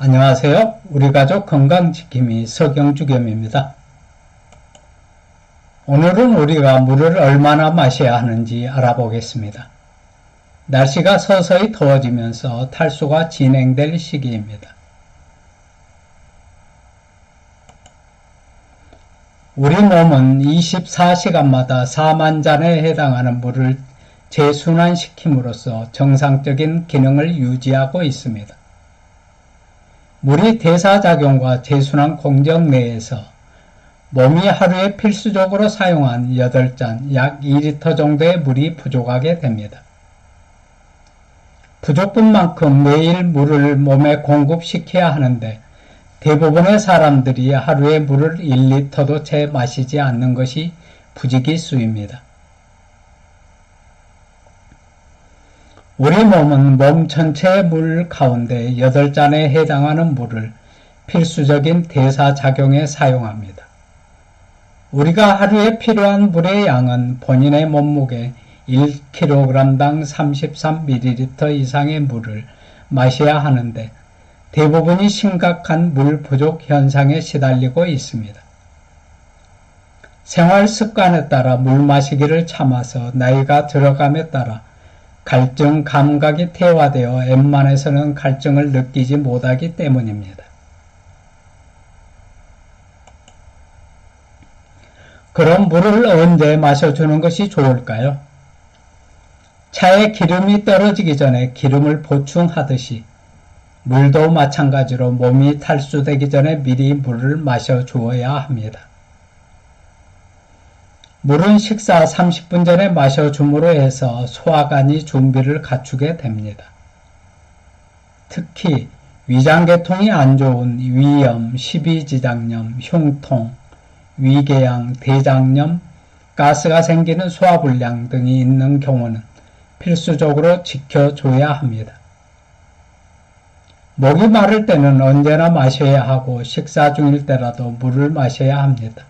안녕하세요. 우리 가족 건강지킴이 서경주겸입니다. 오늘은 우리가 물을 얼마나 마셔야 하는지 알아보겠습니다. 날씨가 서서히 더워지면서 탈수가 진행될 시기입니다. 우리 몸은 24시간마다 4만 잔에 해당하는 물을 재순환시킴으로써 정상적인 기능을 유지하고 있습니다. 물이 대사작용과 재순환 공정 내에서 몸이 하루에 필수적으로 사용한 8잔, 약 2리터 정도의 물이 부족하게 됩니다. 부족분 만큼 매일 물을 몸에 공급시켜야 하는데 대부분의 사람들이 하루에 물을 1리터도 채 마시지 않는 것이 부지기수입니다. 우리 몸은 몸 전체의 물 가운데 8잔에 해당하는 물을 필수적인 대사작용에 사용합니다. 우리가 하루에 필요한 물의 양은 본인의 몸무게 1kg당 33ml 이상의 물을 마셔야 하는데 대부분이 심각한 물 부족 현상에 시달리고 있습니다. 생활 습관에 따라 물 마시기를 참아서 나이가 들어감에 따라 갈증 감각이 퇴화되어 웬만해서는 갈증을 느끼지 못하기 때문입니다. 그럼 물을 언제 마셔주는 것이 좋을까요? 차에 기름이 떨어지기 전에 기름을 보충하듯이 물도 마찬가지로 몸이 탈수되기 전에 미리 물을 마셔주어야 합니다. 물은 식사 30분 전에 마셔줌으로 해서 소화관이 준비를 갖추게 됩니다. 특히 위장계통이 안 좋은 위염, 십이지장염, 흉통, 위궤양, 대장염, 가스가 생기는 소화불량 등이 있는 경우는 필수적으로 지켜줘야 합니다. 목이 마를 때는 언제나 마셔야 하고 식사 중일 때라도 물을 마셔야 합니다.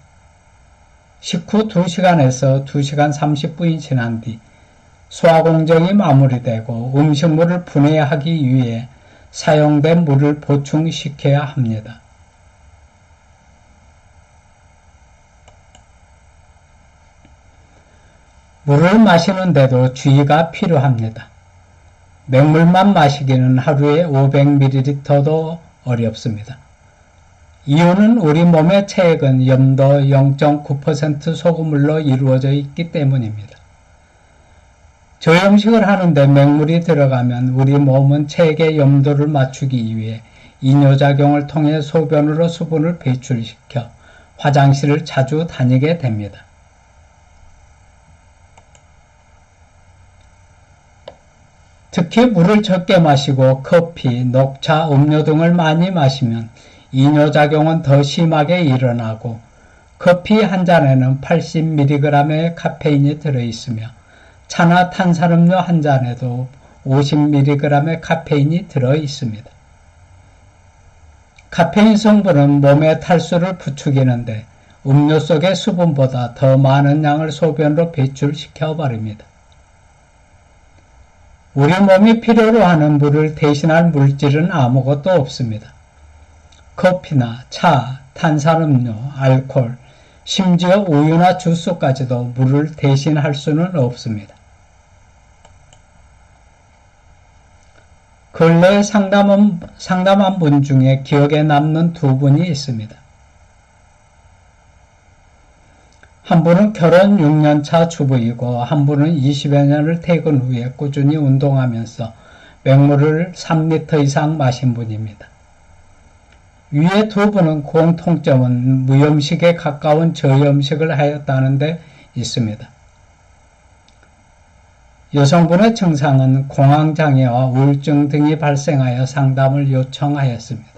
식후 2시간에서 2시간 30분이 지난 뒤 소화공정이 마무리되고 음식물을 분해하기 위해 사용된 물을 보충시켜야 합니다. 물을 마시는데도 주의가 필요합니다. 맹물만 마시기는 하루에 500ml도 어렵습니다. 이유는 우리 몸의 체액은 염도 0.9% 소금물로 이루어져 있기 때문입니다. 저염식을 하는데 맹물이 들어가면 우리 몸은 체액의 염도를 맞추기 위해 이뇨작용을 통해 소변으로 수분을 배출시켜 화장실을 자주 다니게 됩니다. 특히 물을 적게 마시고 커피, 녹차, 음료 등을 많이 마시면 이뇨작용은 더 심하게 일어나고 커피 한 잔에는 80mg의 카페인이 들어있으며 차나 탄산음료 한 잔에도 50mg의 카페인이 들어있습니다. 카페인 성분은 몸의 탈수를 부추기는데 음료 속의 수분보다 더 많은 양을 소변으로 배출시켜버립니다. 우리 몸이 필요로 하는 물을 대신할 물질은 아무것도 없습니다. 커피나 차, 탄산음료, 알코올, 심지어 우유나 주스까지도 물을 대신할 수는 없습니다. 근래에 상담한 분 중에 기억에 남는 두 분이 있습니다. 한 분은 결혼 6년차 주부이고 한 분은 20여 년을 퇴근 후에 꾸준히 운동하면서 맹물을 3리터 이상 마신 분입니다. 위의 두 분은 공통점은 무염식에 가까운 저염식을 하였다는 데 있습니다. 여성분의 증상은 공황장애와 우울증 등이 발생하여 상담을 요청하였습니다.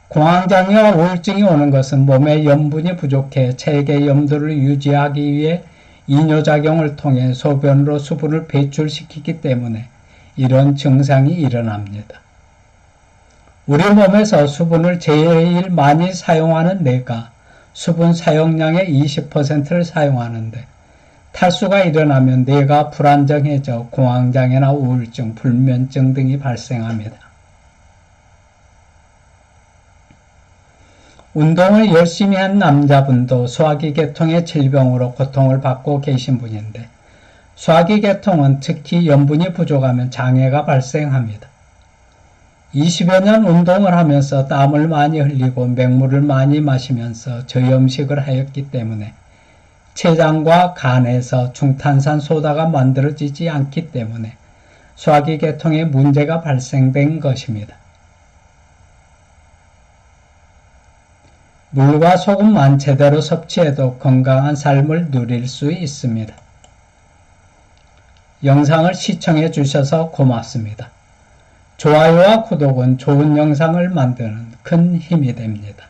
공황장애와 우울증이 오는 것은 몸에 염분이 부족해 체액의 염도를 유지하기 위해 이뇨작용을 통해 소변으로 수분을 배출시키기 때문에 이런 증상이 일어납니다. 우리 몸에서 수분을 제일 많이 사용하는 뇌가 수분 사용량의 20%를 사용하는데 탈수가 일어나면 뇌가 불안정해져 공황장애나 우울증, 불면증 등이 발생합니다. 운동을 열심히 한 남자분도 소화기계통의 질병으로 고통을 받고 계신 분인데 소화기계통은 특히 염분이 부족하면 장애가 발생합니다. 20여 년 운동을 하면서 땀을 많이 흘리고 맹물을 많이 마시면서 저염식을 하였기 때문에 췌장과 간에서 중탄산소다가 만들어지지 않기 때문에 소화기계통에 문제가 발생된 것입니다. 물과 소금만 제대로 섭취해도 건강한 삶을 누릴 수 있습니다. 영상을 시청해 주셔서 고맙습니다. 좋아요와 구독은 좋은 영상을 만드는 큰 힘이 됩니다.